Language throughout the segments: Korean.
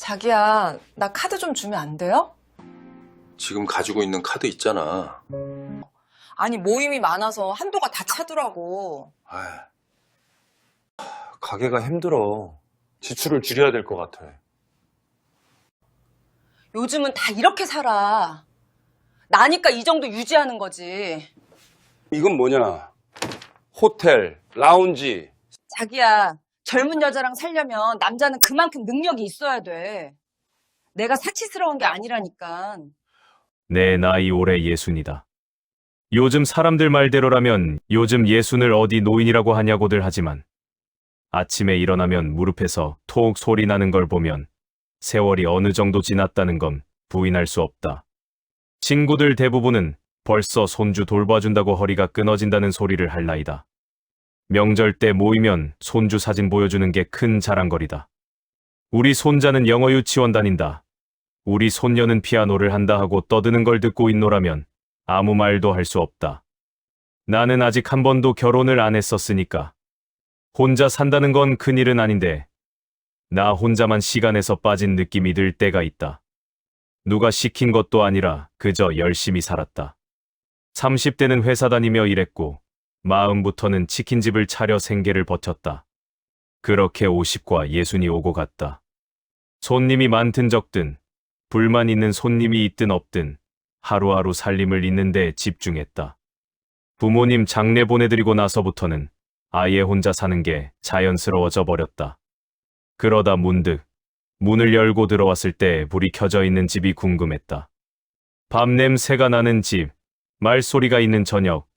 자기야, 나 카드 좀 주면 안 돼요? 지금 가지고 있는 카드 있잖아. 아니, 모임이 많아서 한도가 다 차더라고. 아, 가게가 힘들어. 지출을 줄여야 될 것 같아. 요즘은 다 이렇게 살아. 나니까 이 정도 유지하는 거지. 이건 뭐냐? 호텔, 라운지. 자기야, 젊은 여자랑 살려면 남자는 그만큼 능력이 있어야 돼. 내가 사치스러운 게 아니라니까. 내 나이 올해 60이다. 요즘 사람들 말대로라면 요즘 60을 어디 노인이라고 하냐고들 하지만 아침에 일어나면 무릎에서 톡 소리 나는 걸 보면 세월이 어느 정도 지났다는 건 부인할 수 없다. 친구들 대부분은 벌써 손주 돌봐준다고 허리가 끊어진다는 소리를 할 나이다. 명절 때 모이면 손주 사진 보여주는 게 큰 자랑거리다. 우리 손자는 영어 유치원 다닌다. 우리 손녀는 피아노를 한다 하고 떠드는 걸 듣고 있노라면 아무 말도 할 수 없다. 나는 아직 한 번도 결혼을 안 했었으니까. 혼자 산다는 건 큰일은 아닌데 나 혼자만 시간에서 빠진 느낌이 들 때가 있다. 누가 시킨 것도 아니라 그저 열심히 살았다. 30대는 회사 다니며 일했고 40부터는 치킨집을 차려 생계를 버텼다. 그렇게 50과 60이 오고 갔다. 손님이 많든 적든 불만 있는 손님이 있든 없든 하루하루 살림을 잇는 데 집중했다. 부모님 장례 보내드리고 나서부터는 아예 혼자 사는 게 자연스러워져 버렸다. 그러다 문득 문을 열고 들어왔을 때 불이 켜져 있는 집이 궁금했다. 밥 냄새가 나는 집, 말소리가 있는 저녁,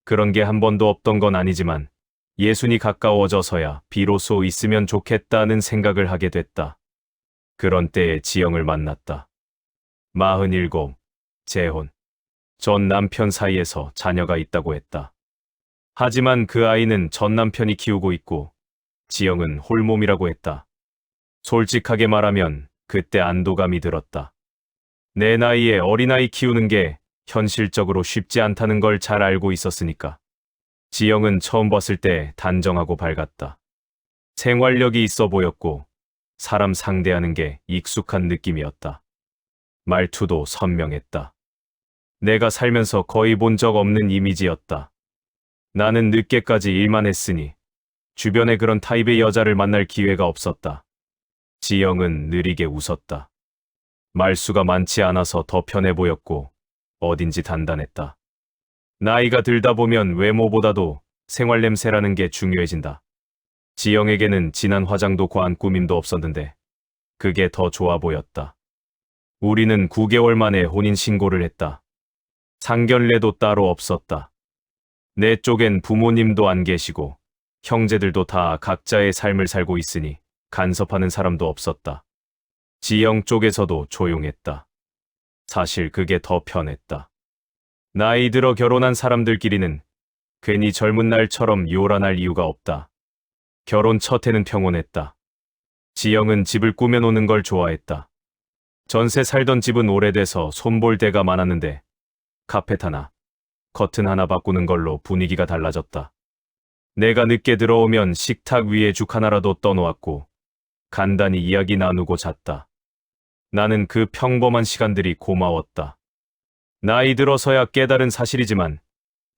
그런 게 한 번도 없던 건 아니지만 60이 가까워져서야 비로소 있으면 좋겠다는 생각을 하게 됐다. 그런 때에 지영을 만났다. 47, 재혼. 전 남편 사이에서 자녀가 있다고 했다. 하지만 그 아이는 전 남편이 키우고 있고 지영은 홀몸이라고 했다. 솔직하게 말하면 그때 안도감이 들었다. 내 나이에 어린아이 키우는 게 현실적으로 쉽지 않다는 걸 잘 알고 있었으니까. 지영은 처음 봤을 때 단정하고 밝았다. 생활력이 있어 보였고 사람 상대하는 게 익숙한 느낌이었다. 말투도 선명했다. 내가 살면서 거의 본 적 없는 이미지였다. 나는 늦게까지 일만 했으니 주변에 그런 타입의 여자를 만날 기회가 없었다. 지영은 느리게 웃었다. 말수가 많지 않아서 더 편해 보였고 어딘지 단단했다. 나이가 들다 보면 외모보다도 생활 냄새라는 게 중요해진다. 지영에게는 진한 화장도 과한 꾸밈도 없었는데 그게 더 좋아 보였다. 우리는 9개월 만에 혼인신고를 했다. 상견례도 따로 없었다. 내 쪽엔 부모님도 안 계시고 형제들도 다 각자의 삶을 살고 있으니 간섭하는 사람도 없었다. 지영 쪽에서도 조용했다. 사실 그게 더 편했다. 나이 들어 결혼한 사람들끼리는 괜히 젊은 날처럼 요란할 이유가 없다. 결혼 첫 해는 평온했다. 지영은 집을 꾸며놓는 걸 좋아했다. 전세 살던 집은 오래돼서 손볼 데가 많았는데 카펫 하나, 커튼 하나 바꾸는 걸로 분위기가 달라졌다. 내가 늦게 들어오면 식탁 위에 죽 하나라도 떠놓았고 간단히 이야기 나누고 잤다. 나는 그 평범한 시간들이 고마웠다. 나이 들어서야 깨달은 사실이지만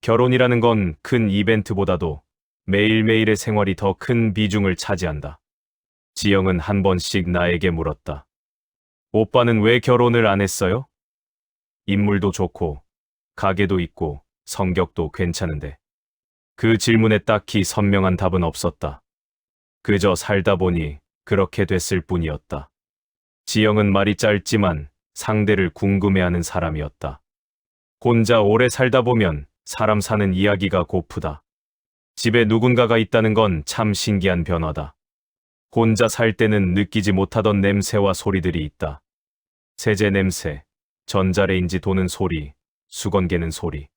결혼이라는 건 큰 이벤트보다도 매일매일의 생활이 더 큰 비중을 차지한다. 지영은 한 번씩 나에게 물었다. 오빠는 왜 결혼을 안 했어요? 인물도 좋고 가게도 있고 성격도 괜찮은데 그 질문에 딱히 선명한 답은 없었다. 그저 살다 보니 그렇게 됐을 뿐이었다. 지영은 말이 짧지만 상대를 궁금해하는 사람이었다. 혼자 오래 살다 보면 사람 사는 이야기가 고프다. 집에 누군가가 있다는 건 참 신기한 변화다. 혼자 살 때는 느끼지 못하던 냄새와 소리들이 있다. 세제 냄새, 전자레인지 도는 소리, 수건 개는 소리.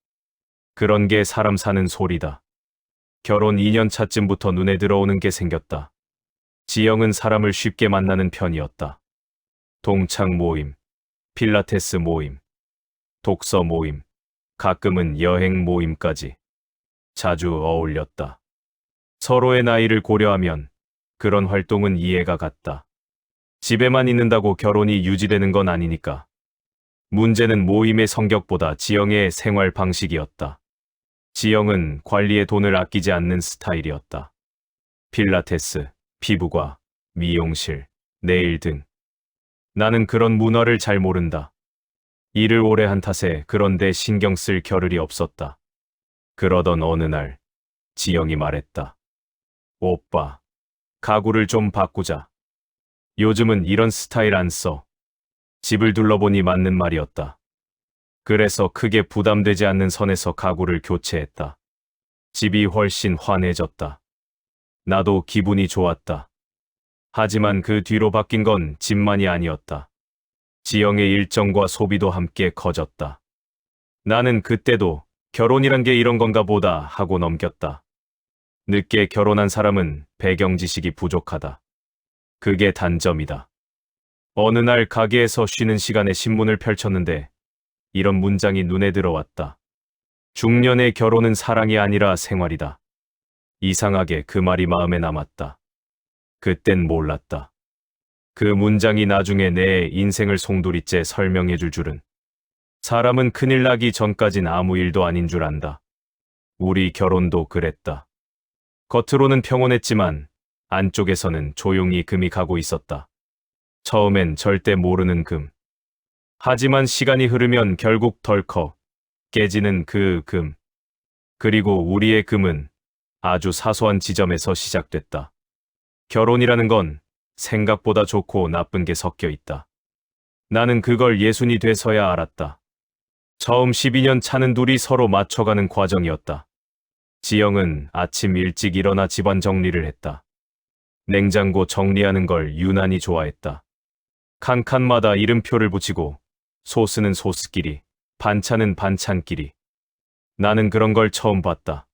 그런 게 사람 사는 소리다. 결혼 2년 차쯤부터 눈에 들어오는 게 생겼다. 지영은 사람을 쉽게 만나는 편이었다. 동창 모임, 필라테스 모임, 독서 모임, 가끔은 여행 모임까지 자주 어울렸다. 서로의 나이를 고려하면 그런 활동은 이해가 갔다. 집에만 있는다고 결혼이 유지되는 건 아니니까. 문제는 모임의 성격보다 지영의 생활 방식이었다. 지영은 관리에 돈을 아끼지 않는 스타일이었다. 필라테스, 피부과, 미용실, 네일 등. 나는 그런 문화를 잘 모른다. 일을 오래 한 탓에 그런데 신경 쓸 겨를이 없었다. 그러던 어느 날, 지영이 말했다. 오빠, 가구를 좀 바꾸자. 요즘은 이런 스타일 안 써. 집을 둘러보니 맞는 말이었다. 그래서 크게 부담되지 않는 선에서 가구를 교체했다. 집이 훨씬 환해졌다. 나도 기분이 좋았다. 하지만 그 뒤로 바뀐 건 집만이 아니었다. 지영의 일정과 소비도 함께 커졌다. 나는 그때도 결혼이란 게 이런 건가 보다 하고 넘겼다. 늦게 결혼한 사람은 배경 지식이 부족하다. 그게 단점이다. 어느 날 가게에서 쉬는 시간에 신문을 펼쳤는데 이런 문장이 눈에 들어왔다. 중년의 결혼은 사랑이 아니라 생활이다. 이상하게 그 말이 마음에 남았다. 그땐 몰랐다. 그 문장이 나중에 내 인생을 송두리째 설명해 줄 줄은. 사람은 큰일 나기 전까진 아무 일도 아닌 줄 안다. 우리 결혼도 그랬다. 겉으로는 평온했지만 안쪽에서는 조용히 금이 가고 있었다. 처음엔 절대 모르는 금. 하지만 시간이 흐르면 결국 덜컥 깨지는 그 금. 그리고 우리의 금은 아주 사소한 지점에서 시작됐다. 결혼이라는 건 생각보다 좋고 나쁜 게 섞여 있다. 나는 그걸 예순이 돼서야 알았다. 처음 12년 차는 둘이 서로 맞춰가는 과정이었다. 지영은 아침 일찍 일어나 집안 정리를 했다. 냉장고 정리하는 걸 유난히 좋아했다. 칸칸마다 이름표를 붙이고 소스는 소스끼리, 반찬은 반찬끼리. 나는 그런 걸 처음 봤다.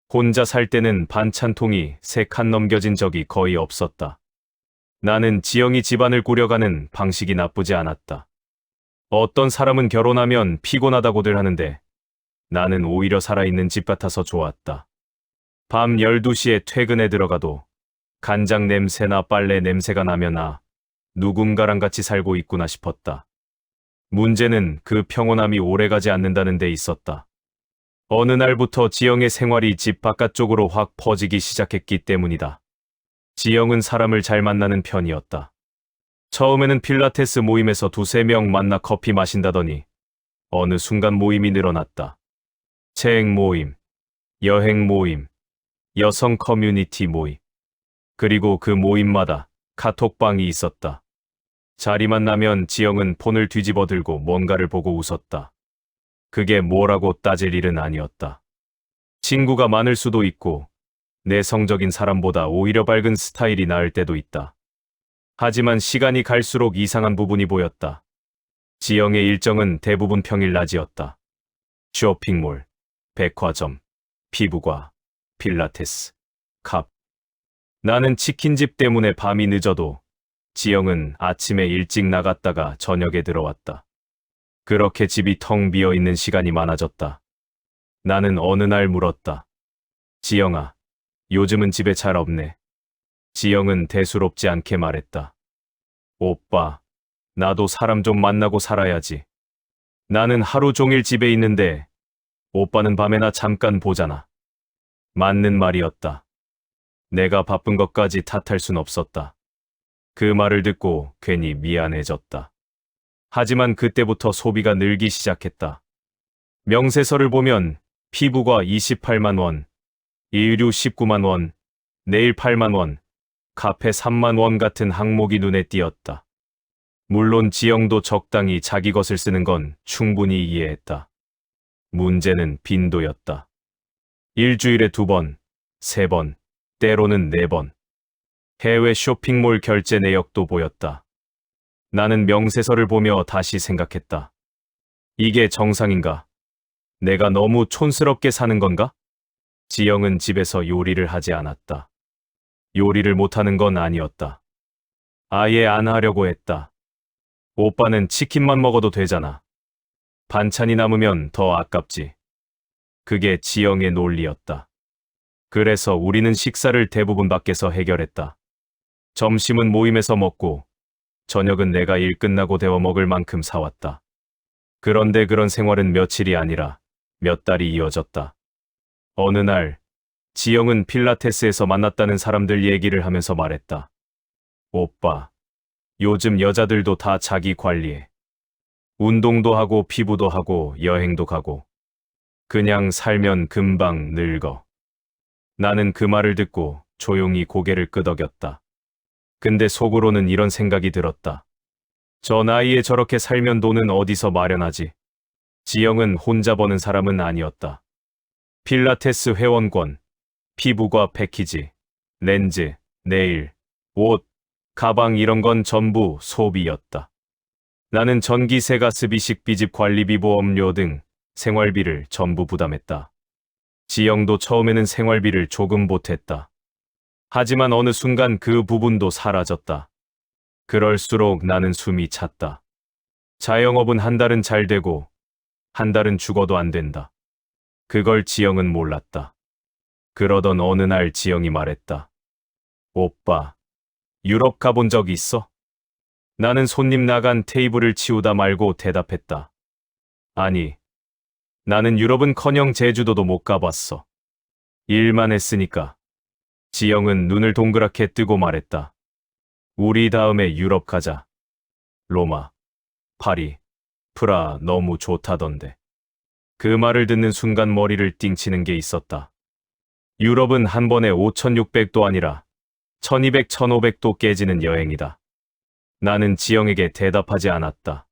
혼자 살 때는 반찬통이 3칸 넘겨진 적이 거의 없었다. 나는 지영이 집안을 꾸려가는 방식이 나쁘지 않았다. 어떤 사람은 결혼하면 피곤하다고들 하는데 나는 오히려 살아있는 집 같아서 좋았다. 밤 12시에 퇴근에 들어가도 간장 냄새나 빨래 냄새가 나면 누군가랑 같이 살고 있구나 싶었다. 문제는 그 평온함이 오래가지 않는다는 데 있었다. 어느 날부터 지영의 생활이 집 바깥쪽으로 확 퍼지기 시작했기 때문이다. 지영은 사람을 잘 만나는 편이었다. 처음에는 필라테스 모임에서 2~3명 만나 커피 마신다더니 어느 순간 모임이 늘어났다. 체육 모임, 여행 모임, 여성 커뮤니티 모임. 그리고 그 모임마다 카톡방이 있었다. 자리만 나면 지영은 폰을 뒤집어 들고 뭔가를 보고 웃었다. 그게 뭐라고 따질 일은 아니었다. 친구가 많을 수도 있고 내성적인 사람보다 오히려 밝은 스타일이 나을 때도 있다. 하지만 시간이 갈수록 이상한 부분이 보였다. 지영의 일정은 대부분 평일 낮이었다. 쇼핑몰, 백화점, 피부과, 필라테스, 카페. 나는 치킨집 때문에 밤이 늦어도 지영은 아침에 일찍 나갔다가 저녁에 들어왔다. 그렇게 집이 텅 비어 있는 시간이 많아졌다. 나는 어느 날 물었다. 지영아, 요즘은 집에 잘 없네. 지영은 대수롭지 않게 말했다. 오빠, 나도 사람 좀 만나고 살아야지. 나는 하루 종일 집에 있는데 오빠는 밤에나 잠깐 보잖아. 맞는 말이었다. 내가 바쁜 것까지 탓할 순 없었다. 그 말을 듣고 괜히 미안해졌다. 하지만 그때부터 소비가 늘기 시작했다. 명세서를 보면 피부과 28만 원, 의류 19만 원, 네일 8만 원, 카페 3만 원 같은 항목이 눈에 띄었다. 물론 지영도 적당히 자기 것을 쓰는 건 충분히 이해했다. 문제는 빈도였다. 일주일에 2번, 3번, 때로는 4번. 해외 쇼핑몰 결제 내역도 보였다. 나는 명세서를 보며 다시 생각했다. 이게 정상인가? 내가 너무 촌스럽게 사는 건가? 지영은 집에서 요리를 하지 않았다. 요리를 못하는 건 아니었다. 아예 안 하려고 했다. 오빠는 치킨만 먹어도 되잖아. 반찬이 남으면 더 아깝지. 그게 지영의 논리였다. 그래서 우리는 식사를 대부분 밖에서 해결했다. 점심은 모임에서 먹고 저녁은 내가 일 끝나고 데워 먹을 만큼 사왔다. 그런데 그런 생활은 며칠이 아니라 몇 달이 이어졌다. 어느 날, 지영은 필라테스에서 만났다는 사람들 얘기를 하면서 말했다. 오빠, 요즘 여자들도 다 자기 관리해. 운동도 하고 피부도 하고 여행도 가고. 그냥 살면 금방 늙어. 나는 그 말을 듣고 조용히 고개를 끄덕였다. 근데 속으로는 이런 생각이 들었다. 저 나이에 저렇게 살면 돈은 어디서 마련하지? 지영은 혼자 버는 사람은 아니었다. 필라테스 회원권, 피부과 패키지, 렌즈, 네일, 옷, 가방 이런 건 전부 소비였다. 나는 전기세, 가스비, 식비, 집 관리비, 보험료 등 생활비를 전부 부담했다. 지영도 처음에는 생활비를 조금 보탰다. 하지만 어느 순간 그 부분도 사라졌다. 그럴수록 나는 숨이 찼다. 자영업은 한 달은 잘 되고 한 달은 죽어도 안 된다. 그걸 지영은 몰랐다. 그러던 어느 날 지영이 말했다. 오빠, 유럽 가본 적 있어? 나는 손님 나간 테이블을 치우다 말고 대답했다. 아니, 나는 유럽은커녕 제주도도 못 가봤어. 일만 했으니까. 지영은 눈을 동그랗게 뜨고 말했다. 우리 다음에 유럽 가자. 로마, 파리, 프라 너무 좋다던데. 그 말을 듣는 순간 머리를 띵치는 게 있었다. 유럽은 한 번에 5,600도 아니라 1,200, 1,500도 깨지는 여행이다. 나는 지영에게 대답하지 않았다.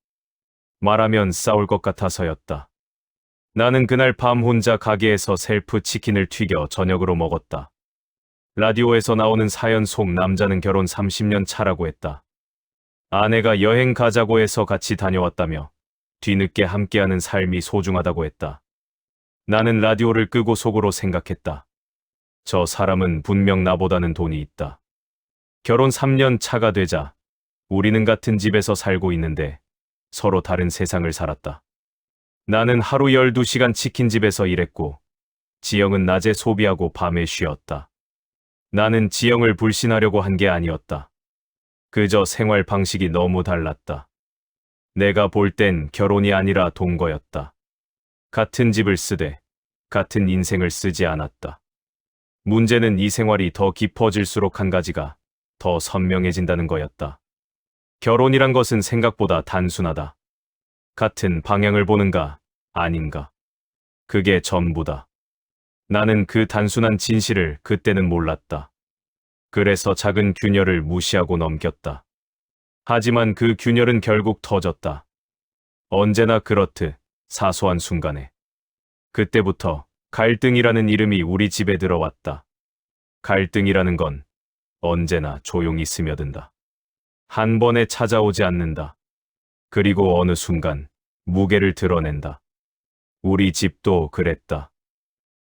말하면 싸울 것 같아서였다. 나는 그날 밤 혼자 가게에서 셀프 치킨을 튀겨 저녁으로 먹었다. 라디오에서 나오는 사연 속 남자는 결혼 30년 차라고 했다. 아내가 여행 가자고 해서 같이 다녀왔다며 뒤늦게 함께하는 삶이 소중하다고 했다. 나는 라디오를 끄고 속으로 생각했다. 저 사람은 분명 나보다는 돈이 있다. 결혼 3년 차가 되자 우리는 같은 집에서 살고 있는데 서로 다른 세상을 살았다. 나는 하루 12시간 치킨집에서 일했고 지영은 낮에 소비하고 밤에 쉬었다. 나는 지영을 불신하려고 한 게 아니었다. 그저 생활 방식이 너무 달랐다. 내가 볼 땐 결혼이 아니라 동거였다. 같은 집을 쓰되 같은 인생을 쓰지 않았다. 문제는 이 생활이 더 깊어질수록 한 가지가 더 선명해진다는 거였다. 결혼이란 것은 생각보다 단순하다. 같은 방향을 보는가, 아닌가. 그게 전부다. 나는 그 단순한 진실을 그때는 몰랐다. 그래서 작은 균열을 무시하고 넘겼다. 하지만 그 균열은 결국 터졌다. 언제나 그렇듯 사소한 순간에. 그때부터 갈등이라는 이름이 우리 집에 들어왔다. 갈등이라는 건 언제나 조용히 스며든다. 한 번에 찾아오지 않는다. 그리고 어느 순간 무게를 드러낸다. 우리 집도 그랬다.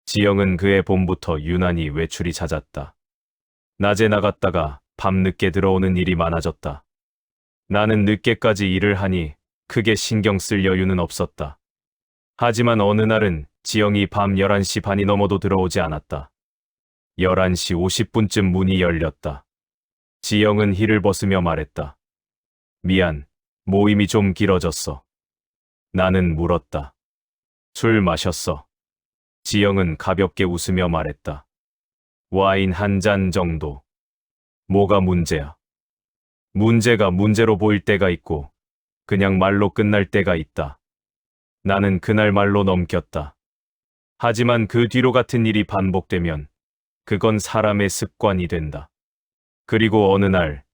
지영은 그해 봄부터 유난히 외출이 잦았다. 낮에 나갔다가 밤늦게 들어오는 일이 많아졌다. 나는 늦게까지 일을 하니 크게 신경 쓸 여유는 없었다. 하지만 어느 날은 지영이 밤 11시 반이 넘어도 들어오지 않았다. 11시 50분쯤 문이 열렸다. 지영은 힐을 벗으며 말했다. 미안, 모임이 좀 길어졌어. 나는 물었다. 술 마셨어? 지영은 가볍게 웃으며 말했다. 와인 한 잔 정도. 뭐가 문제야? 문제가 문제로 보일 때가 있고 그냥 말로 끝날 때가 있다. 나는 그날 말로 넘겼다. 하지만 그 뒤로 같은 일이 반복되면 그건 사람의 습관이 된다. 그리고 어느 날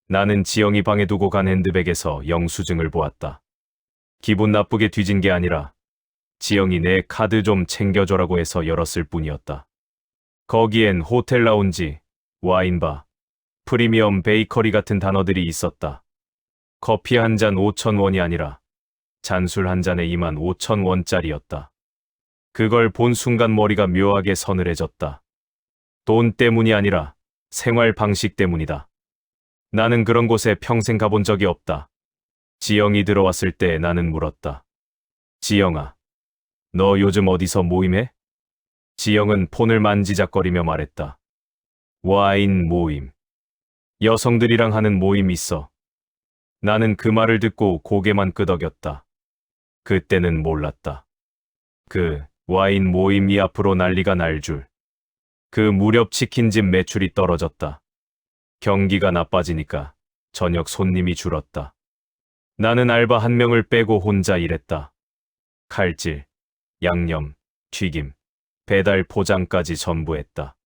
나는 지영이 방에 두고 간 핸드백에서 영수증을 보았다. 기분 나쁘게 뒤진 게 아니라 지영이 내 카드 좀 챙겨줘라고 해서 열었을 뿐이었다. 거기엔 호텔 라운지, 와인바, 프리미엄 베이커리 같은 단어들이 있었다. 커피 한 잔 5,000원이 아니라 잔술 한 잔에 25,000원짜리였다. 그걸 본 순간 머리가 묘하게 서늘해졌다. 돈 때문이 아니라 생활 방식 때문이다. 나는 그런 곳에 평생 가본 적이 없다. 지영이 들어왔을 때 나는 물었다. 지영아, 너 요즘 어디서 모임해? 지영은 폰을 만지작거리며 말했다. 와인 모임. 여성들이랑 하는 모임 있어. 나는 그 말을 듣고 고개만 끄덕였다. 그때는 몰랐다. 그 와인 모임이 앞으로 난리가 날 줄. 그 무렵 치킨집 매출이 떨어졌다. 경기가 나빠지니까 저녁 손님이 줄었다. 나는 알바 한 명을 빼고 혼자 일했다. 칼질, 양념, 튀김, 배달 포장까지 전부 했다.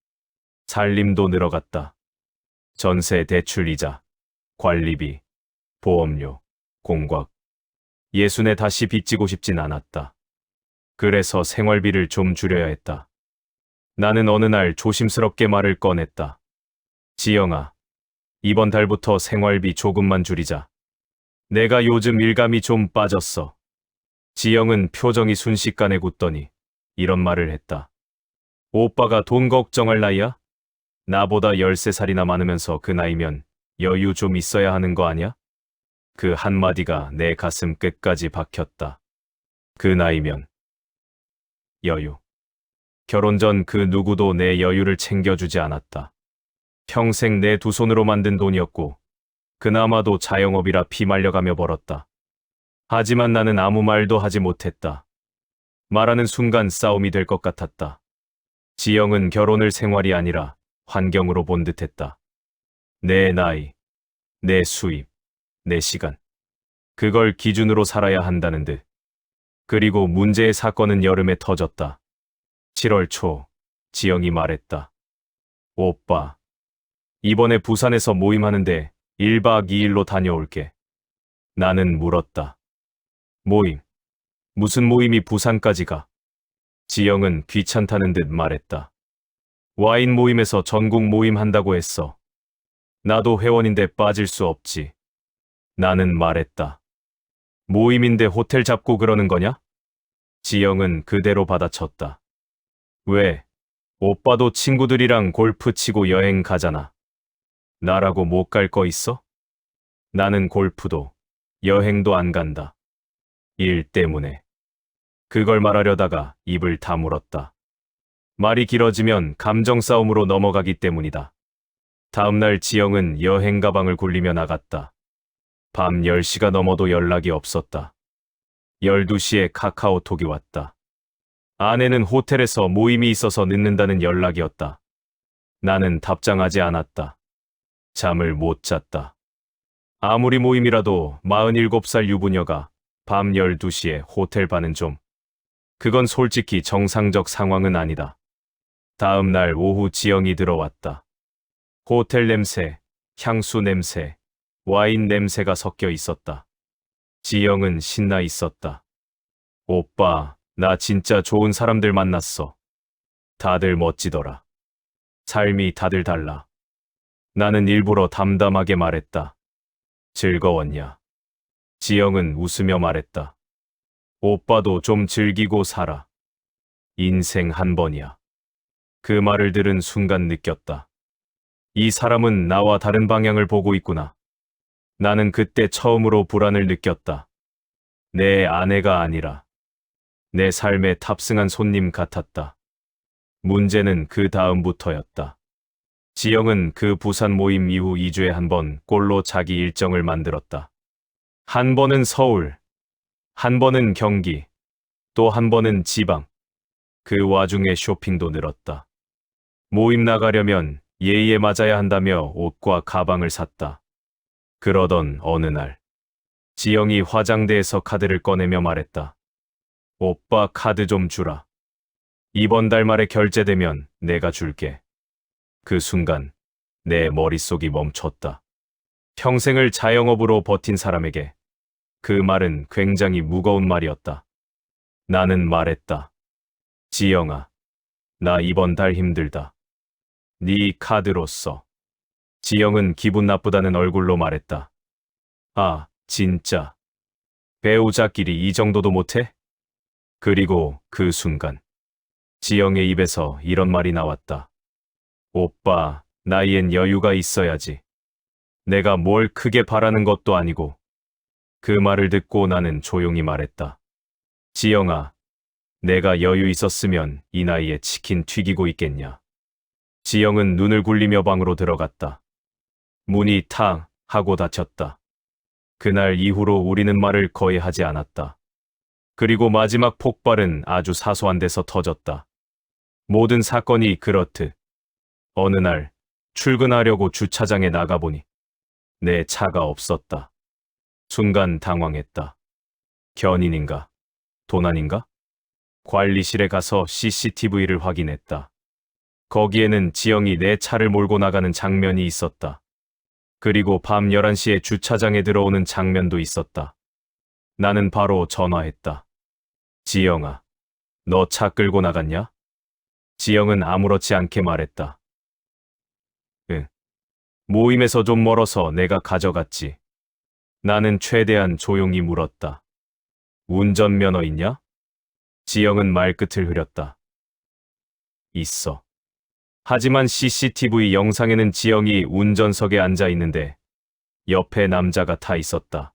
살림도 늘어갔다. 전세 대출이자, 관리비, 보험료, 공곽. 예순에 다시 빚지고 싶진 않았다. 그래서 생활비를 좀 줄여야 했다. 나는 어느 날 조심스럽게 말을 꺼냈다. 지영아, 이번 달부터 생활비 조금만 줄이자. 내가 요즘 일감이 좀 빠졌어. 지영은 표정이 순식간에 굳더니 이런 말을 했다. 오빠가 돈 걱정할 나이야? 나보다 13살이나 많으면서 그 나이면 여유 좀 있어야 하는 거 아니야? 그 한마디가 내 가슴 끝까지 박혔다. 그 나이면 여유. 결혼 전 그 누구도 내 여유를 챙겨주지 않았다. 평생 내 두 손으로 만든 돈이었고 그나마도 자영업이라 피말려가며 벌었다. 하지만 나는 아무 말도 하지 못했다. 말하는 순간 싸움이 될 것 같았다. 지영은 결혼을 생활이 아니라 환경으로 본 듯했다. 내 나이, 내 수입, 내 시간. 그걸 기준으로 살아야 한다는 듯. 그리고 문제의 사건은 여름에 터졌다. 7월 초, 지영이 말했다. 오빠, 이번에 부산에서 모임하는데 1박 2일로 다녀올게. 나는 물었다. 모임? 무슨 모임이 부산까지 가? 지영은 귀찮다는 듯 말했다. 와인 모임에서 전국 모임 한다고 했어. 나도 회원인데 빠질 수 없지. 나는 말했다. 모임인데 호텔 잡고 그러는 거냐? 지영은 그대로 받아쳤다. 왜? 오빠도 친구들이랑 골프 치고 여행 가잖아. 나라고 못 갈 거 있어? 나는 골프도, 여행도 안 간다. 일 때문에. 그걸 말하려다가 입을 다물었다. 말이 길어지면 감정 싸움으로 넘어가기 때문이다. 다음날 지영은 여행 가방을 굴리며 나갔다. 밤 10시가 넘어도 연락이 없었다. 12시에 카카오톡이 왔다. 아내는 호텔에서 모임이 있어서 늦는다는 연락이었다. 나는 답장하지 않았다. 잠을 못 잤다. 아무리 모임이라도 47살 유부녀가 밤 12시에 호텔 반은 좀. 그건 솔직히 정상적 상황은 아니다. 다음 날 오후 지영이 들어왔다. 호텔 냄새, 향수 냄새, 와인 냄새가 섞여 있었다. 지영은 신나 있었다. 오빠, 나 진짜 좋은 사람들 만났어. 다들 멋지더라. 삶이 다들 달라. 나는 일부러 담담하게 말했다. 즐거웠냐? 지영은 웃으며 말했다. 오빠도 좀 즐기고 살아. 인생 한 번이야. 그 말을 들은 순간 느꼈다. 이 사람은 나와 다른 방향을 보고 있구나. 나는 그때 처음으로 불안을 느꼈다. 내 아내가 아니라 내 삶에 탑승한 손님 같았다. 문제는 그 다음부터였다. 지영은 그 부산 모임 이후 2주에 한 번 꼴로 자기 일정을 만들었다. 한 번은 서울, 한 번은 경기, 또 한 번은 지방. 그 와중에 쇼핑도 늘었다. 모임 나가려면 예의에 맞아야 한다며 옷과 가방을 샀다. 그러던 어느 날, 지영이 화장대에서 카드를 꺼내며 말했다. 오빠 카드 좀 주라. 이번 달 말에 결제되면 내가 줄게. 그 순간 내 머릿속이 멈췄다. 평생을 자영업으로 버틴 사람에게 그 말은 굉장히 무거운 말이었다. 나는 말했다. 지영아, 나 이번 달 힘들다. 네 카드로 써. 지영은 기분 나쁘다는 얼굴로 말했다. 아, 진짜. 배우자끼리 이 정도도 못해? 그리고 그 순간 지영의 입에서 이런 말이 나왔다. 오빠, 나이엔 여유가 있어야지. 내가 뭘 크게 바라는 것도 아니고. 그 말을 듣고 나는 조용히 말했다. 지영아, 내가 여유 있었으면 이 나이에 치킨 튀기고 있겠냐. 지영은 눈을 굴리며 방으로 들어갔다. 문이 탕 하고 닫혔다. 그날 이후로 우리는 말을 거의 하지 않았다. 그리고 마지막 폭발은 아주 사소한 데서 터졌다. 모든 사건이 그렇듯 어느 날 출근하려고 주차장에 나가보니 내 차가 없었다. 순간 당황했다. 견인인가? 도난인가? 관리실에 가서 CCTV를 확인했다. 거기에는 지영이 내 차를 몰고 나가는 장면이 있었다. 그리고 밤 11시에 주차장에 들어오는 장면도 있었다. 나는 바로 전화했다. 지영아, 너 차 끌고 나갔냐? 지영은 아무렇지 않게 말했다. 응. 모임에서 좀 멀어서 내가 가져갔지. 나는 최대한 조용히 물었다. 운전면허 있냐? 지영은 말끝을 흐렸다. 있어. 하지만 CCTV 영상에는 지영이 운전석에 앉아 있는데 옆에 남자가 타 있었다.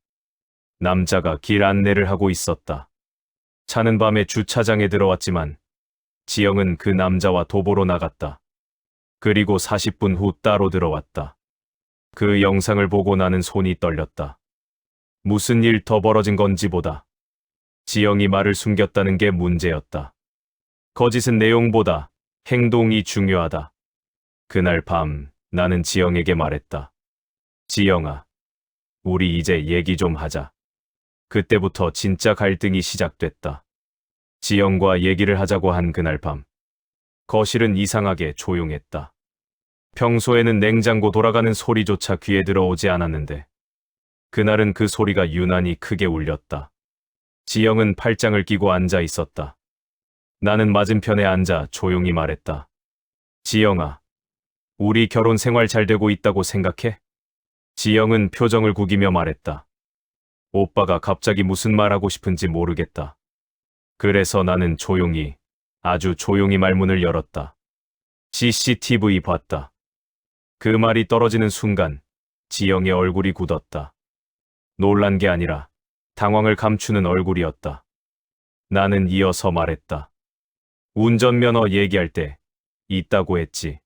남자가 길 안내를 하고 있었다. 차는 밤에 주차장에 들어왔지만 지영은 그 남자와 도보로 나갔다. 그리고 40분 후 따로 들어왔다. 그 영상을 보고 나는 손이 떨렸다. 무슨 일 더 벌어진 건지 보다 지영이 말을 숨겼다는 게 문제였다. 거짓은 내용보다 행동이 중요하다. 그날 밤 나는 지영에게 말했다. 지영아, 우리 이제 얘기 좀 하자. 그때부터 진짜 갈등이 시작됐다. 지영과 얘기를 하자고 한 그날 밤. 거실은 이상하게 조용했다. 평소에는 냉장고 돌아가는 소리조차 귀에 들어오지 않았는데 그날은 그 소리가 유난히 크게 울렸다. 지영은 팔짱을 끼고 앉아 있었다. 나는 맞은편에 앉아 조용히 말했다. 지영아, 우리 결혼 생활 잘 되고 있다고 생각해? 지영은 표정을 구기며 말했다. 오빠가 갑자기 무슨 말하고 싶은지 모르겠다. 그래서 나는 조용히, 아주 조용히 말문을 열었다. CCTV 봤다. 그 말이 떨어지는 순간 지영의 얼굴이 굳었다. 놀란 게 아니라 당황을 감추는 얼굴이었다. 나는 이어서 말했다. 운전면허 얘기할 때 있다고 했지.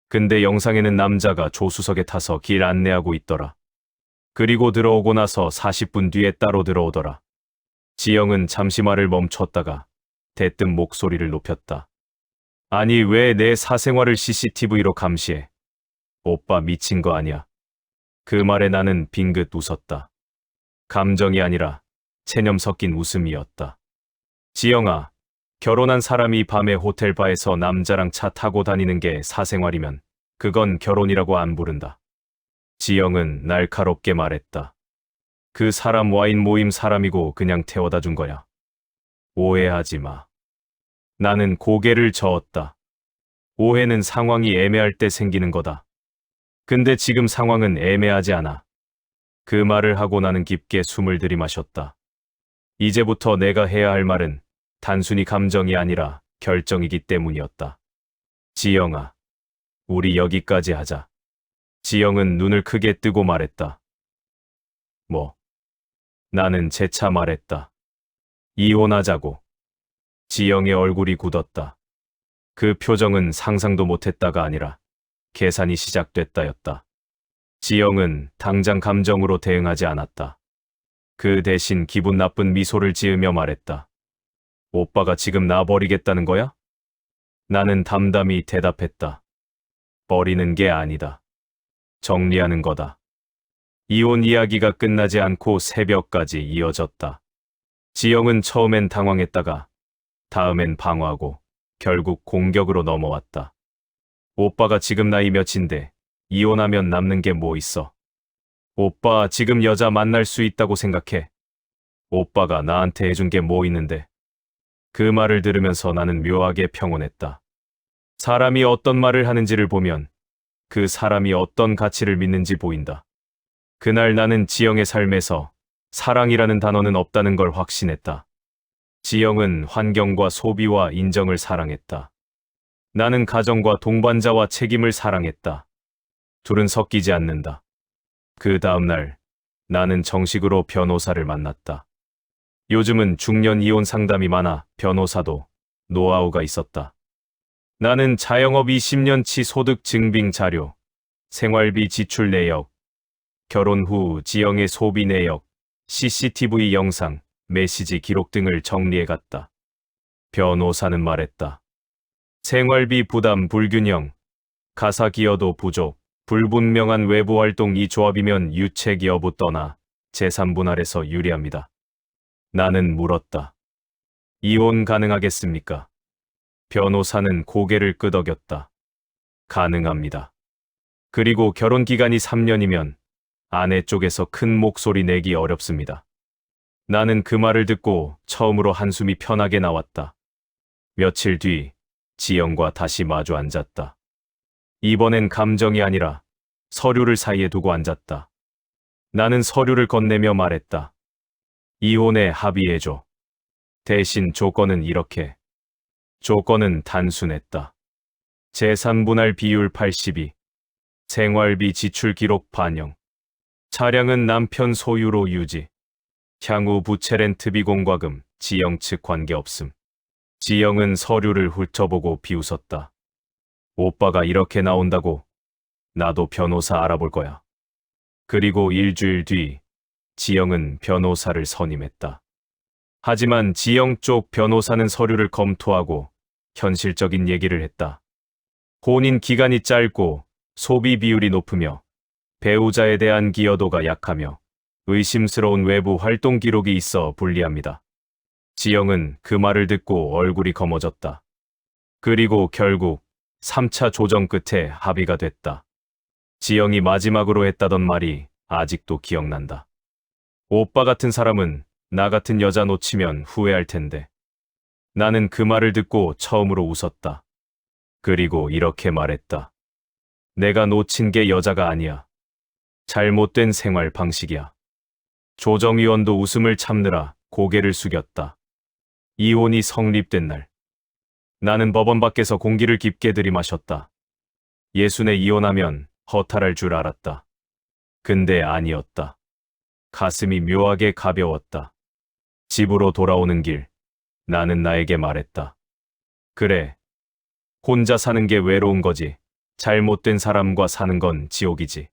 근데 영상에는 남자가 조수석에 타서 길 안내하고 있더라. 그리고 들어오고 나서 40분 뒤에 따로 들어오더라. 지영은 잠시 말을 멈췄다가 대뜸 목소리를 높였다. 아니, 왜 내 사생활을 CCTV로 감시해? 오빠 미친 거 아니야? 그 말에 나는 빙긋 웃었다. 감정이 아니라 체념 섞인 웃음이었다. 지영아, 결혼한 사람이 밤에 호텔 바에서 남자랑 차 타고 다니는 게 사생활이면 그건 결혼이라고 안 부른다. 지영은 날카롭게 말했다. 그 사람 와인 모임 사람이고 그냥 태워다 준 거야. 오해하지 마. 나는 고개를 저었다. 오해는 상황이 애매할 때 생기는 거다. 근데 지금 상황은 애매하지 않아. 그 말을 하고 나는 깊게 숨을 들이마셨다. 이제부터 내가 해야 할 말은 단순히 감정이 아니라 결정이기 때문이었다. 지영아, 우리 여기까지 하자. 지영은 눈을 크게 뜨고 말했다. 뭐? 나는 재차 말했다. 이혼하자고. 지영의 얼굴이 굳었다. 그 표정은 상상도 못했다가 아니라 계산이 시작됐다였다. 지영은 당장 감정으로 대응하지 않았다. 그 대신 기분 나쁜 미소를 지으며 말했다. 오빠가 지금 나 버리겠다는 거야? 나는 담담히 대답했다. 버리는 게 아니다. 정리하는 거다. 이혼 이야기가 끝나지 않고 새벽까지 이어졌다. 지영은 처음엔 당황했다가 다음엔 방어하고 결국 공격으로 넘어왔다. 오빠가 지금 나이 몇인데 이혼하면 남는 게 뭐 있어? 오빠 지금 여자 만날 수 있다고 생각해? 오빠가 나한테 해준 게 뭐 있는데? 그 말을 들으면서 나는 묘하게 평온했다. 사람이 어떤 말을 하는지를 보면 그 사람이 어떤 가치를 믿는지 보인다. 그날 나는 지영의 삶에서 사랑이라는 단어는 없다는 걸 확신했다. 지영은 환경과 소비와 인정을 사랑했다. 나는 가정과 동반자와 책임을 사랑했다. 둘은 섞이지 않는다. 그 다음 날 나는 정식으로 변호사를 만났다. 요즘은 중년 이혼 상담이 많아 변호사도 노하우가 있었다. 나는 자영업 20년치 소득 증빙 자료, 생활비 지출 내역, 결혼 후 지영의 소비 내역, CCTV 영상, 메시지 기록 등을 정리해갔다. 변호사는 말했다. 생활비 부담 불균형, 가사 기여도 부족, 불분명한 외부 활동 이 조합이면 유책 여부 떠나 재산 분할에서 유리합니다. 나는 물었다. 이혼 가능하겠습니까? 변호사는 고개를 끄덕였다. 가능합니다. 그리고 결혼 기간이 3년이면 아내 쪽에서 큰 목소리 내기 어렵습니다. 나는 그 말을 듣고 처음으로 한숨이 편하게 나왔다. 며칠 뒤 지영과 다시 마주 앉았다. 이번엔 감정이 아니라 서류를 사이에 두고 앉았다. 나는 서류를 건네며 말했다. 이혼에 합의해줘. 대신 조건은 이렇게. 조건은 단순했다. 재산 분할 비율 82. 생활비 지출 기록 반영. 차량은 남편 소유로 유지. 향후 부채 렌트비 공과금, 지영 측 관계없음. 지영은 서류를 훑어보고 비웃었다. 오빠가 이렇게 나온다고? 나도 변호사 알아볼 거야. 그리고 일주일 뒤 지영은 변호사를 선임했다. 하지만 지영 쪽 변호사는 서류를 검토하고 현실적인 얘기를 했다. 혼인 기간이 짧고 소비 비율이 높으며 배우자에 대한 기여도가 약하며 의심스러운 외부 활동 기록이 있어 불리합니다. 지영은 그 말을 듣고 얼굴이 검어졌다. 그리고 결국 3차 조정 끝에 합의가 됐다. 지영이 마지막으로 했다던 말이 아직도 기억난다. 오빠 같은 사람은 나 같은 여자 놓치면 후회할 텐데. 나는 그 말을 듣고 처음으로 웃었다. 그리고 이렇게 말했다. 내가 놓친 게 여자가 아니야. 잘못된 생활 방식이야. 조정위원도 웃음을 참느라 고개를 숙였다. 이혼이 성립된 날. 나는 법원 밖에서 공기를 깊게 들이마셨다. 예순에 이혼하면 허탈할 줄 알았다. 근데 아니었다. 가슴이 묘하게 가벼웠다. 집으로 돌아오는 길, 나는 나에게 말했다. 그래. 혼자 사는 게 외로운 거지. 잘못된 사람과 사는 건 지옥이지.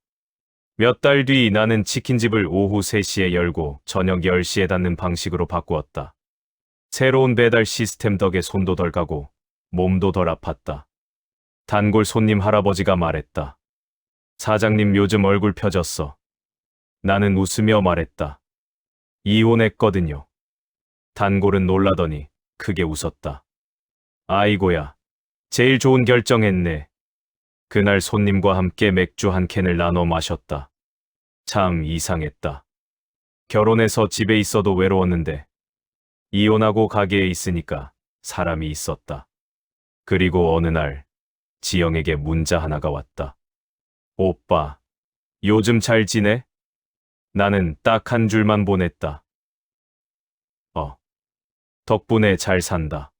몇 달 뒤 나는 치킨집을 오후 3시에 열고 저녁 10시에 닫는 방식으로 바꾸었다. 새로운 배달 시스템 덕에 손도 덜 가고 몸도 덜 아팠다. 단골 손님 할아버지가 말했다. 사장님 요즘 얼굴 펴졌어. 나는 웃으며 말했다. 이혼했거든요. 단골은 놀라더니 크게 웃었다. 아이고야, 제일 좋은 결정했네. 그날 손님과 함께 맥주 한 캔을 나눠 마셨다. 참 이상했다. 결혼해서 집에 있어도 외로웠는데 이혼하고 가게에 있으니까 사람이 있었다. 그리고 어느 날 지영에게 문자 하나가 왔다. 오빠, 요즘 잘 지내? 나는 딱 한 줄만 보냈다. 덕분에 잘 산다.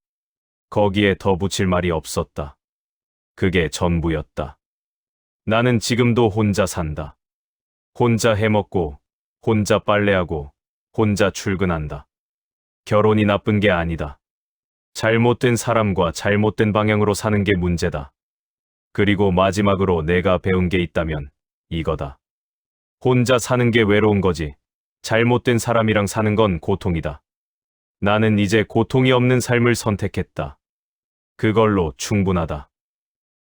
거기에 더 붙일 말이 없었다. 그게 전부였다. 나는 지금도 혼자 산다. 혼자 해먹고, 혼자 빨래하고, 혼자 출근한다. 결혼이 나쁜 게 아니다. 잘못된 사람과 잘못된 방향으로 사는 게 문제다. 그리고 마지막으로 내가 배운 게 있다면 이거다. 혼자 사는 게 외로운 거지. 잘못된 사람이랑 사는 건 고통이다. 나는 이제 고통이 없는 삶을 선택했다. 그걸로 충분하다.